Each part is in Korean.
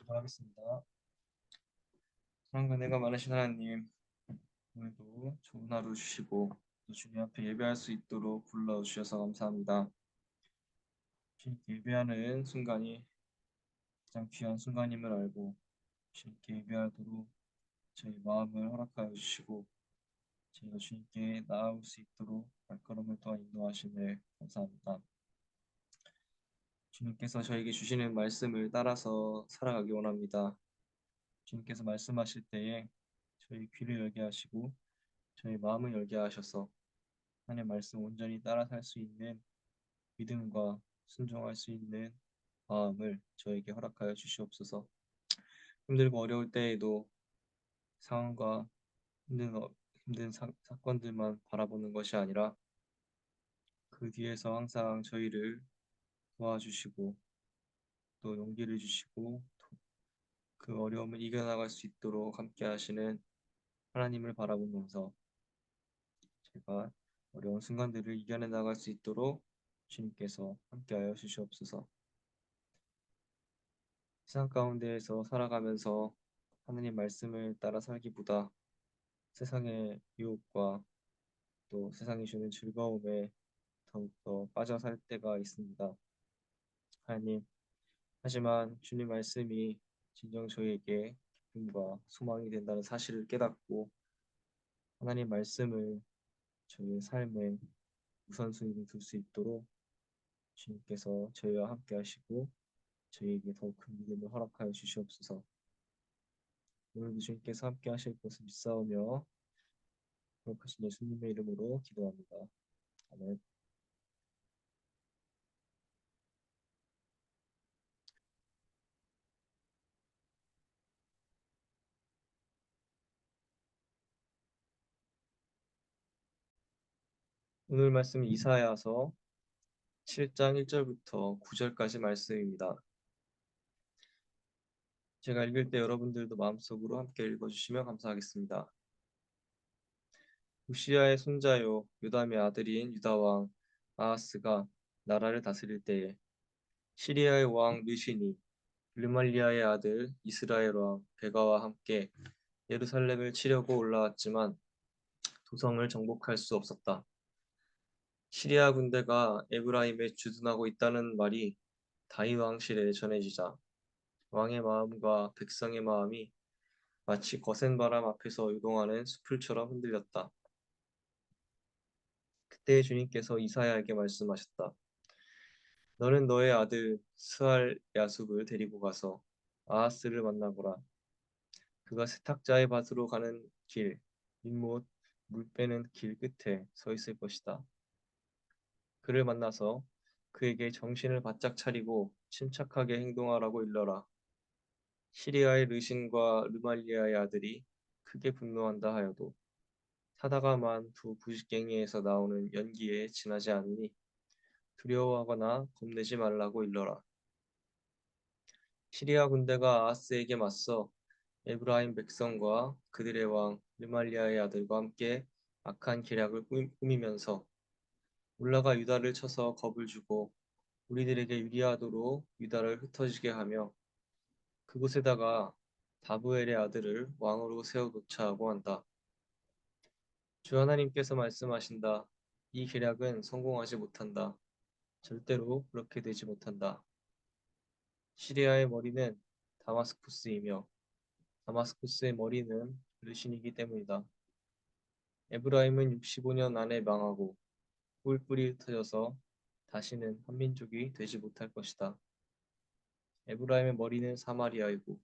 기도하겠습니다. 사랑과 은혜가 많으신 하나님, 오늘도 좋은 하루 주시고 또 주님 앞에 예배할 수 있도록 불러주셔서 감사합니다. 주님께 예배하는 순간이 가장 귀한 순간임을 알고 주님께 예배하도록 저희 마음을 허락하여 주시고 저희가 주님께 나아올 수 있도록 발걸음을 또한 인도하심을 감사합니다. 주님께서 저에게 주시는 말씀을 따라서 살아가기 원합니다. 주님께서 말씀하실 때에 저희 귀를 열게 하시고 저희 마음을 열게 하셔서 하나님의 말씀 온전히 따라 살 수 있는 믿음과 순종할 수 있는 마음을 저에게 허락하여 주시옵소서. 힘들고 어려울 때에도 상황과 힘든, 힘든 사건들만 바라보는 것이 아니라 그 뒤에서 항상 저희를 도와주시고 또 용기를 주시고 그 어려움을 이겨나갈 수 있도록 함께 하시는 하나님을 바라보면서 제가 어려운 순간들을 이겨내 나갈 수 있도록 주님께서 함께하여 주시옵소서. 세상 가운데에서 살아가면서 하느님 말씀을 따라 살기보다 세상의 유혹과 또 세상이 주는 즐거움에 더욱더 빠져 살 때가 있습니다. 하나님, 하지만 주님 말씀이 진정 저희에게 기쁨과 소망이 된다는 사실을 깨닫고 하나님 말씀을 저희의 삶에 우선순위를 둘 수 있도록 주님께서 저희와 함께 하시고 저희에게 더욱 큰 믿음을 허락하여 주시옵소서. 오늘도 주님께서 함께 하실 것을 믿사오며 거룩하신 예수님의 이름으로 기도합니다. 아멘. 오늘 말씀은 이사야서 7장 1절부터 9절까지 말씀입니다. 제가 읽을 때 여러분들도 마음속으로 함께 읽어주시면 감사하겠습니다. 우시야의 손자요 요담의 아들인 유다왕 아하스가 나라를 다스릴 때에 시리아의 왕 르신이 르말리아의 아들 이스라엘 왕 베가와 함께 예루살렘을 치려고 올라왔지만 도성을 정복할 수 없었다. 시리아 군대가 에브라임에 주둔하고 있다는 말이 다윗 왕실에 전해지자 왕의 마음과 백성의 마음이 마치 거센 바람 앞에서 요동하는 수풀처럼 흔들렸다. 그때 주님께서 이사야에게 말씀하셨다. 너는 너의 아들 스알 야숲을 데리고 가서 아하스를 만나보라. 그가 세탁자의 밭으로 가는 길, 민못 물 빼는 길 끝에 서 있을 것이다. 그를 만나서 그에게 정신을 바짝 차리고 침착하게 행동하라고 일러라. 시리아의 르신과 르말리아의 아들이 크게 분노한다 하여도 사다가 만 두 부식갱이에서 나오는 연기에 지나지 않으니 두려워하거나 겁내지 말라고 일러라. 시리아 군대가 아하스에게 맞서 에브라임 백성과 그들의 왕 르말리아의 아들과 함께 악한 계략을 꾸미면서 올라가 유다를 쳐서 겁을 주고 우리들에게 유리하도록 유다를 흩어지게 하며 그곳에다가 다부엘의 아들을 왕으로 세워놓자 하고 한다. 주 하나님께서 말씀하신다. 이 계략은 성공하지 못한다. 절대로 그렇게 되지 못한다. 시리아의 머리는 다마스쿠스이며 다마스쿠스의 머리는 르신이기 때문이다. 에브라임은 65년 안에 망하고 뿔뿔이 흩어져서 다시는 한 민족이 되지 못할 것이다. 에브라임의 머리는 사마리아이고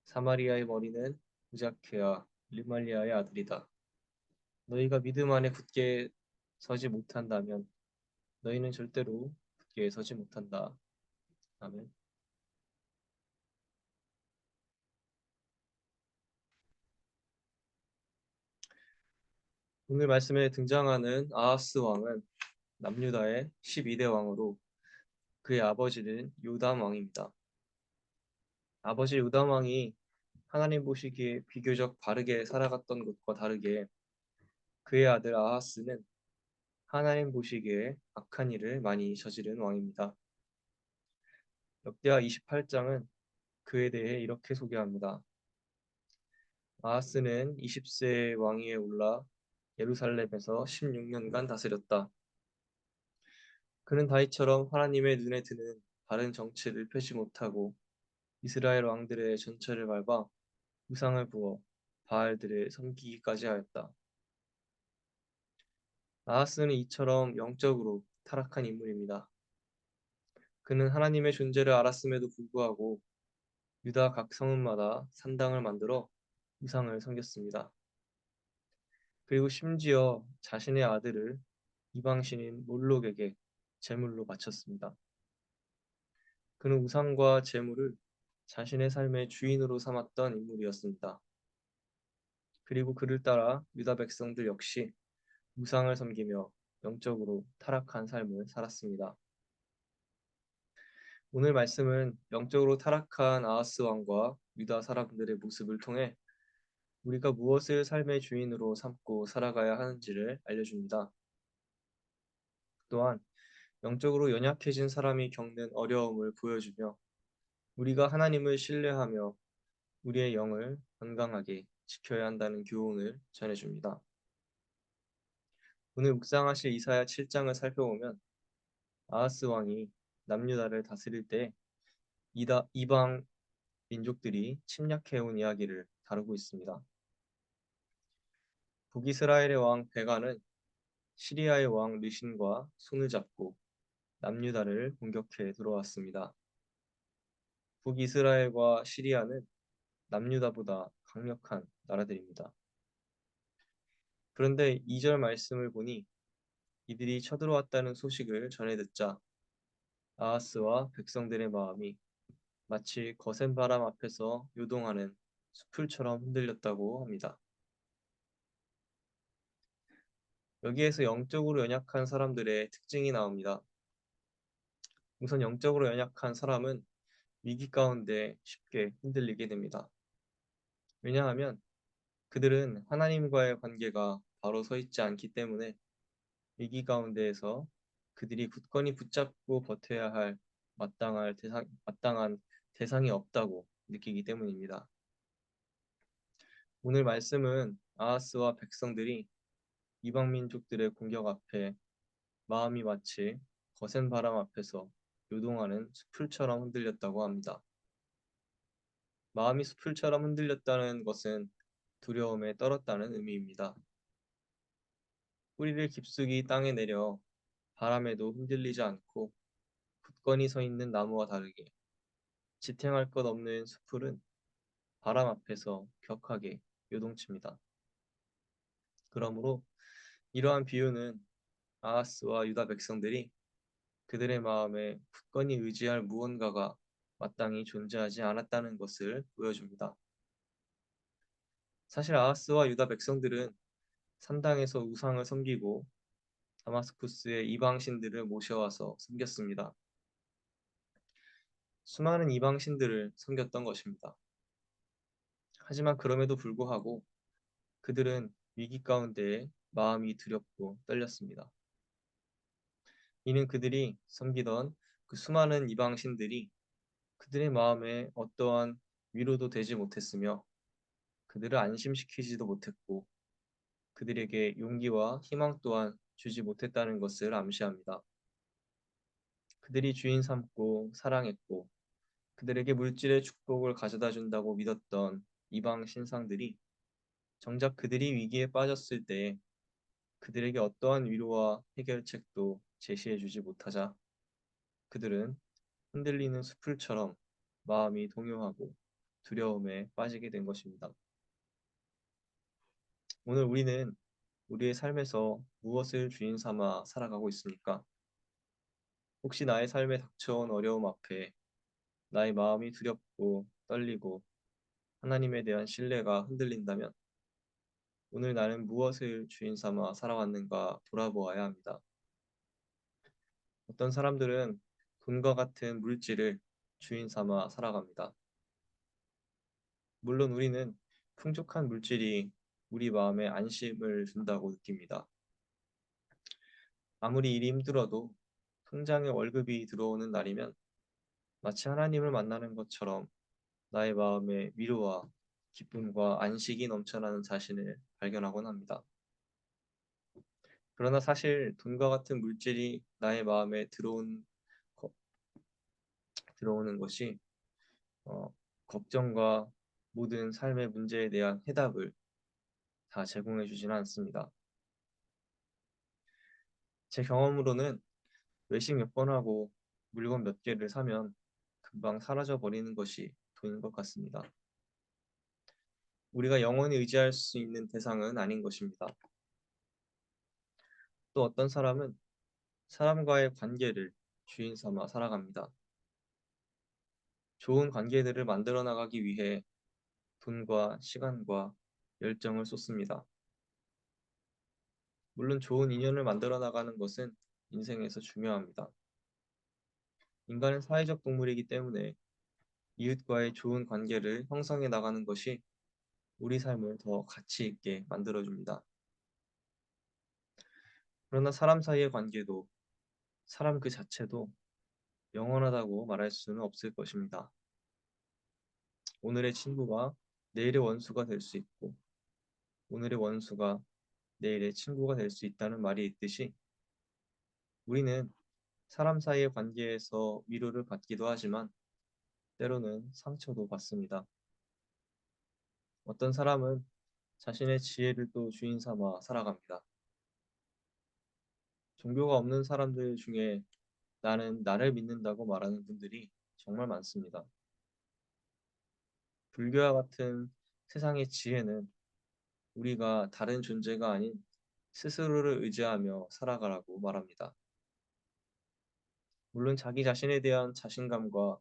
사마리아의 머리는 후자케아 르말리아의 아들이다. 너희가 믿음 안에 굳게 서지 못한다면 너희는 절대로 굳게 서지 못한다. 아멘. 오늘 말씀에 등장하는 아하스 왕은 남유다의 12대 왕으로 그의 아버지는 요담 왕입니다. 아버지 요담 왕이 하나님 보시기에 비교적 바르게 살아갔던 것과 다르게 그의 아들 아하스는 하나님 보시기에 악한 일을 많이 저지른 왕입니다. 역대하 28장은 그에 대해 이렇게 소개합니다. 아하스는 20세 왕위에 올라 예루살렘에서 16년간 다스렸다. 그는 다윗처럼 하나님의 눈에 드는 바른 정치를 펴지 못하고 이스라엘 왕들의 전철을 밟아 우상을 부어 바알들을 섬기기까지 하였다. 아하스는 이처럼 영적으로 타락한 인물입니다. 그는 하나님의 존재를 알았음에도 불구하고 유다 각 성읍마다 산당을 만들어 우상을 섬겼습니다. 그리고 심지어 자신의 아들을 이방신인 몰록에게 제물로 바쳤습니다. 그는 우상과 제물을 자신의 삶의 주인으로 삼았던 인물이었습니다. 그리고 그를 따라 유다 백성들 역시 우상을 섬기며 영적으로 타락한 삶을 살았습니다. 오늘 말씀은 영적으로 타락한 아하스 왕과 유다 사람들의 모습을 통해 우리가 무엇을 삶의 주인으로 삼고 살아가야 하는지를 알려줍니다. 또한 영적으로 연약해진 사람이 겪는 어려움을 보여주며 우리가 하나님을 신뢰하며 우리의 영을 건강하게 지켜야 한다는 교훈을 전해줍니다. 오늘 묵상하실 이사야 7장을 살펴보면 아하스 왕이 남유다를 다스릴 때 이방 민족들이 침략해온 이야기를 다루고 있습니다. 북이스라엘의 왕 베가는 시리아의 왕 르신과 손을 잡고 남유다를 공격해 들어왔습니다. 북이스라엘과 시리아는 남유다보다 강력한 나라들입니다. 그런데 2절 말씀을 보니 이들이 쳐들어왔다는 소식을 전해 듣자 아하스와 백성들의 마음이 마치 거센 바람 앞에서 요동하는 수풀처럼 흔들렸다고 합니다. 여기에서 영적으로 연약한 사람들의 특징이 나옵니다. 우선 영적으로 연약한 사람은 위기 가운데 쉽게 흔들리게 됩니다. 왜냐하면 그들은 하나님과의 관계가 바로 서 있지 않기 때문에 위기 가운데에서 그들이 굳건히 붙잡고 버텨야 할 마땅한 대상이 없다고 느끼기 때문입니다. 오늘 말씀은 아하스와 백성들이 이방 민족들의 공격 앞에 마음이 마치 거센 바람 앞에서 요동하는 수풀처럼 흔들렸다고 합니다. 마음이 수풀처럼 흔들렸다는 것은 두려움에 떨었다는 의미입니다. 뿌리를 깊숙이 땅에 내려 바람에도 흔들리지 않고 굳건히 서 있는 나무와 다르게 지탱할 것 없는 수풀은 바람 앞에서 격하게 요동칩니다. 그러므로 이러한 비유는 아하스와 유다 백성들이 그들의 마음에 굳건히 의지할 무언가가 마땅히 존재하지 않았다는 것을 보여줍니다. 사실 아하스와 유다 백성들은 산당에서 우상을 섬기고 다마스쿠스의 이방신들을 모셔와서 섬겼습니다. 수많은 이방신들을 섬겼던 것입니다. 하지만 그럼에도 불구하고 그들은 위기 가운데 마음이 두렵고 떨렸습니다. 이는 그들이 섬기던 그 수많은 이방신들이 그들의 마음에 어떠한 위로도 되지 못했으며 그들을 안심시키지도 못했고 그들에게 용기와 희망 또한 주지 못했다는 것을 암시합니다. 그들이 주인 삼고 사랑했고 그들에게 물질의 축복을 가져다 준다고 믿었던 이방 신상들이 정작 그들이 위기에 빠졌을 때 그들에게 어떠한 위로와 해결책도 제시해 주지 못하자 그들은 흔들리는 수풀처럼 마음이 동요하고 두려움에 빠지게 된 것입니다. 오늘 우리는 우리의 삶에서 무엇을 주인 삼아 살아가고 있습니까? 혹시 나의 삶에 닥쳐온 어려움 앞에 나의 마음이 두렵고 떨리고 하나님에 대한 신뢰가 흔들린다면 오늘 나는 무엇을 주인 삼아 살아왔는가 돌아보아야 합니다. 어떤 사람들은 돈과 같은 물질을 주인 삼아 살아갑니다. 물론 우리는 풍족한 물질이 우리 마음에 안심을 준다고 느낍니다. 아무리 일이 힘들어도 통장에 월급이 들어오는 날이면 마치 하나님을 만나는 것처럼 나의 마음에 위로와 기쁨과 안식이 넘쳐나는 자신을 발견하곤 합니다. 그러나 사실 돈과 같은 물질이 나의 마음에 들어오는 것이 어, 걱정과 모든 삶의 문제에 대한 해답을 다 제공해 주지는 않습니다. 제 경험으로는 외식 몇 번 하고 물건 몇 개를 사면 금방 사라져 버리는 것이 돈인 것 같습니다. 우리가 영원히 의지할 수 있는 대상은 아닌 것입니다. 또 어떤 사람은 사람과의 관계를 주인 삼아 살아갑니다. 좋은 관계들을 만들어 나가기 위해 돈과 시간과 열정을 쏟습니다. 물론 좋은 인연을 만들어 나가는 것은 인생에서 중요합니다. 인간은 사회적 동물이기 때문에 이웃과의 좋은 관계를 형성해 나가는 것이 우리 삶을 더 가치 있게 만들어줍니다. 그러나 사람 사이의 관계도 사람 그 자체도 영원하다고 말할 수는 없을 것입니다. 오늘의 친구가 내일의 원수가 될 수 있고 오늘의 원수가 내일의 친구가 될 수 있다는 말이 있듯이 우리는 사람 사이의 관계에서 위로를 받기도 하지만 때로는 상처도 받습니다. 어떤 사람은 자신의 지혜를 또 주인 삼아 살아갑니다. 종교가 없는 사람들 중에 나는 나를 믿는다고 말하는 분들이 정말 많습니다. 불교와 같은 세상의 지혜는 우리가 다른 존재가 아닌 스스로를 의지하며 살아가라고 말합니다. 물론 자기 자신에 대한 자신감과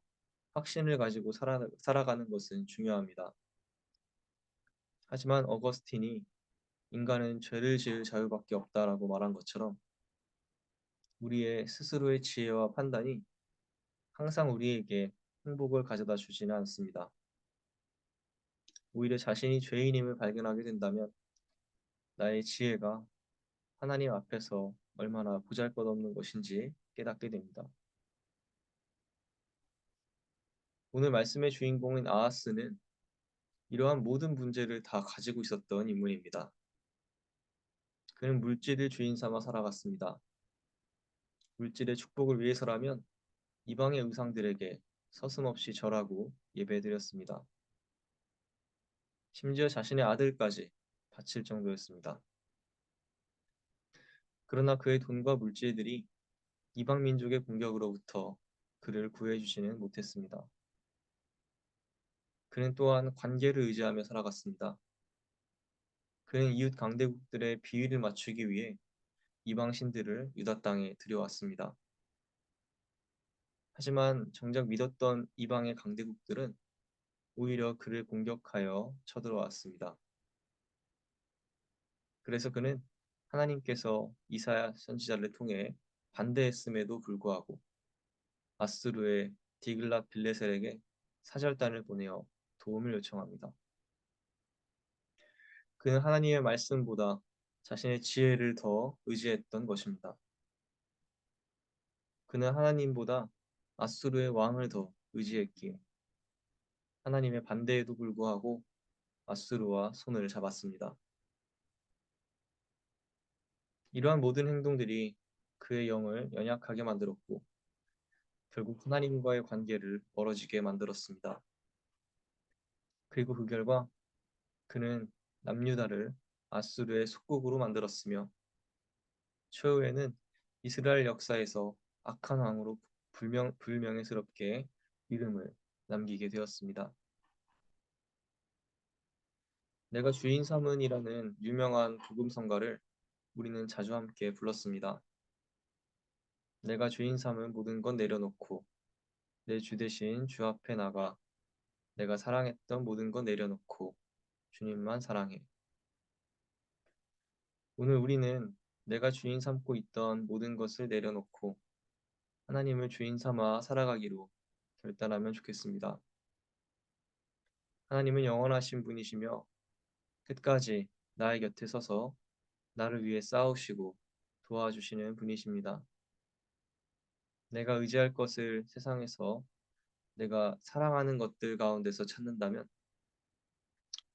확신을 가지고 살아가는 것은 중요합니다. 하지만 어거스틴이 인간은 죄를 지을 자유밖에 없다라고 말한 것처럼 우리의 스스로의 지혜와 판단이 항상 우리에게 행복을 가져다 주지는 않습니다. 오히려 자신이 죄인임을 발견하게 된다면 나의 지혜가 하나님 앞에서 얼마나 보잘것없는 것인지 깨닫게 됩니다. 오늘 말씀의 주인공인 아하스는 이러한 모든 문제를 다 가지고 있었던 인물입니다. 그는 물질을 주인 삼아 살아갔습니다. 물질의 축복을 위해서라면 이방의 우상들에게 서슴없이 절하고 예배드렸습니다. 심지어 자신의 아들까지 바칠 정도였습니다. 그러나 그의 돈과 물질들이 이방 민족의 공격으로부터 그를 구해주지는 못했습니다. 그는 또한 관계를 의지하며 살아갔습니다. 그는 이웃 강대국들의 비위를 맞추기 위해 이방 신들을 유다 땅에 들여왔습니다. 하지만 정작 믿었던 이방의 강대국들은 오히려 그를 공격하여 쳐들어왔습니다. 그래서 그는 하나님께서 이사야 선지자를 통해 반대했음에도 불구하고 아수르의 디글랏 빌레셀에게 사절단을 보내어 도움을 요청합니다. 그는 하나님의 말씀보다 자신의 지혜를 더 의지했던 것입니다. 그는 하나님보다 아수르의 왕을 더 의지했기에 하나님의 반대에도 불구하고 아수르와 손을 잡았습니다. 이러한 모든 행동들이 그의 영을 연약하게 만들었고 결국 하나님과의 관계를 멀어지게 만들었습니다. 그리고 그 결과 그는 남유다를 아수르의 속국으로 만들었으며 최후에는 이스라엘 역사에서 악한 왕으로 불명예스럽게 이름을 남기게 되었습니다. 내가 주인 삼은이라는 유명한 복음성가를 우리는 자주 함께 불렀습니다. 내가 주인 삼은 모든 건 내려놓고 내 주 대신 주 앞에 나가 내가 사랑했던 모든 건 내려놓고 주님만 사랑해. 오늘 우리는 내가 주인 삼고 있던 모든 것을 내려놓고 하나님을 주인 삼아 살아가기로 결단하면 좋겠습니다. 하나님은 영원하신 분이시며 끝까지 나의 곁에 서서 나를 위해 싸우시고 도와주시는 분이십니다. 내가 의지할 것을 세상에서 내가 사랑하는 것들 가운데서 찾는다면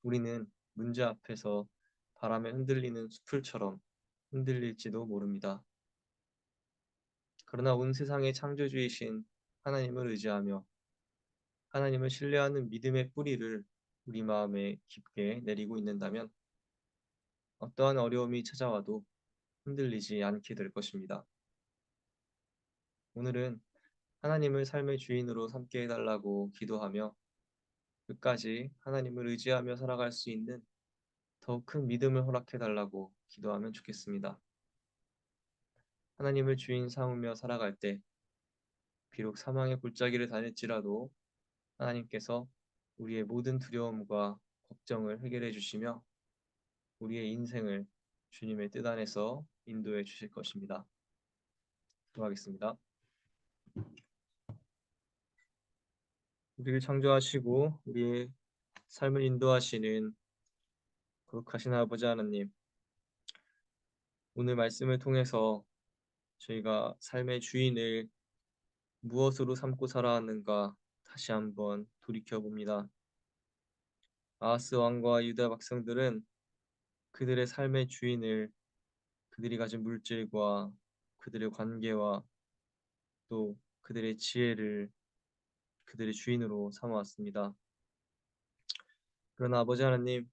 우리는 문제 앞에서 바람에 흔들리는 숲들처럼 흔들릴지도 모릅니다. 그러나 온 세상의 창조주이신 하나님을 의지하며 하나님을 신뢰하는 믿음의 뿌리를 우리 마음에 깊게 내리고 있는다면 어떠한 어려움이 찾아와도 흔들리지 않게 될 것입니다. 오늘은 하나님을 삶의 주인으로 삼게 해달라고 기도하며 끝까지 하나님을 의지하며 살아갈 수 있는 더욱 큰 믿음을 허락해달라고 기도하면 좋겠습니다. 하나님을 주인 삼으며 살아갈 때 비록 사망의 골짜기를 다닐지라도 하나님께서 우리의 모든 두려움과 걱정을 해결해 주시며 우리의 인생을 주님의 뜻 안에서 인도해 주실 것입니다. 기도하겠습니다. 우리를 창조하시고 우리의 삶을 인도하시는 거룩하신 아버지 하나님, 오늘 말씀을 통해서 저희가 삶의 주인을 무엇으로 삼고 살아왔는가 다시 한번 돌이켜 봅니다. 아하스 왕과 유다 백성들은 그들의 삶의 주인을 그들이 가진 물질과 그들의 관계와 또 그들의 지혜를 그들의 주인으로 삼아왔습니다. 그러나 아버지 하나님,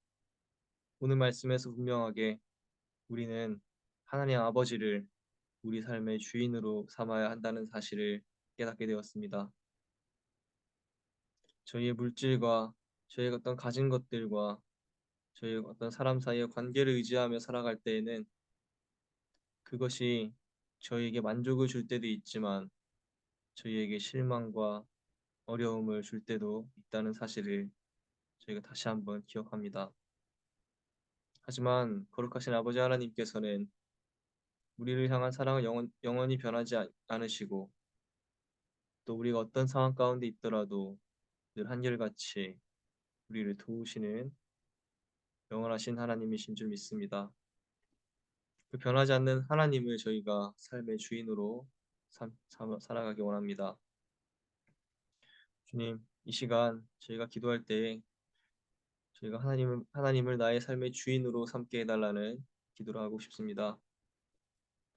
오늘 말씀에서 분명하게 우리는 하나님 아버지를 우리 삶의 주인으로 삼아야 한다는 사실을 깨닫게 되었습니다. 저희의 물질과 저희가 어떤 가진 것들과 저희 어떤 사람 사이의 관계를 의지하며 살아갈 때에는 그것이 저희에게 만족을 줄 때도 있지만 저희에게 실망과 어려움을 줄 때도 있다는 사실을 저희가 다시 한번 기억합니다. 하지만 거룩하신 아버지 하나님께서는 우리를 향한 사랑을 영원히 변하지 않으시고 또 우리가 어떤 상황 가운데 있더라도 늘 한결같이 우리를 도우시는 영원하신 하나님이신 줄 믿습니다. 그 변하지 않는 하나님을 저희가 삶의 주인으로 살아가기 원합니다. 주님, 이 시간 저희가 기도할 때 저희가 하나님을 나의 삶의 주인으로 삼게 해달라는 기도를 하고 싶습니다.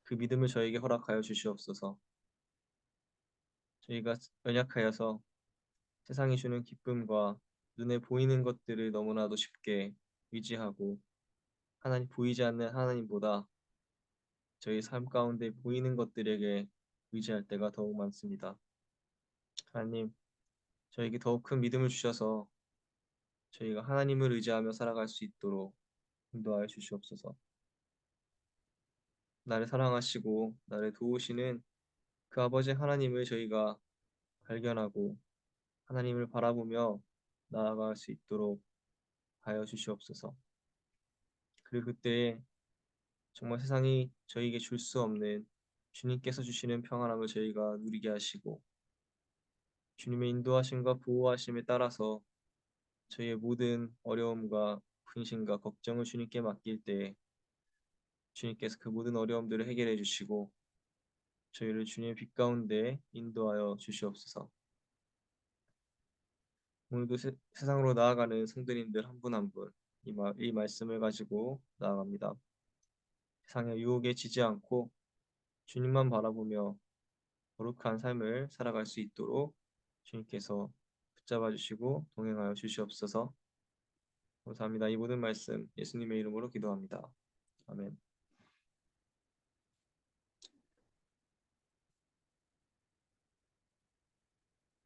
그 믿음을 저에게 허락하여 주시옵소서. 저희가 연약하여서 세상이 주는 기쁨과 눈에 보이는 것들을 너무나도 쉽게 의지하고 하나님 보이지 않는 하나님보다 저희 삶 가운데 보이는 것들에게 의지할 때가 더욱 많습니다. 하나님, 저에게 더욱 큰 믿음을 주셔서 저희가 하나님을 의지하며 살아갈 수 있도록 인도하여 주시옵소서. 나를 사랑하시고 나를 도우시는 그 아버지 하나님을 저희가 발견하고 하나님을 바라보며 나아갈 수 있도록 하여 주시옵소서. 그리고 그때에 정말 세상이 저희에게 줄 수 없는 주님께서 주시는 평안함을 저희가 누리게 하시고 주님의 인도하심과 보호하심에 따라서 저희의 모든 어려움과 근심과 걱정을 주님께 맡길 때에 주님께서 그 모든 어려움들을 해결해 주시고 저희를 주님의 빛 가운데 인도하여 주시옵소서. 오늘도 세상으로 나아가는 성도님들 한 분 한 분 이 말씀을 가지고 나아갑니다. 세상의 유혹에 지지 않고 주님만 바라보며 거룩한 삶을 살아갈 수 있도록 주님께서 붙잡아 주시고 동행하여 주시옵소서. 감사합니다. 이 모든 말씀 예수님의 이름으로 기도합니다. 아멘.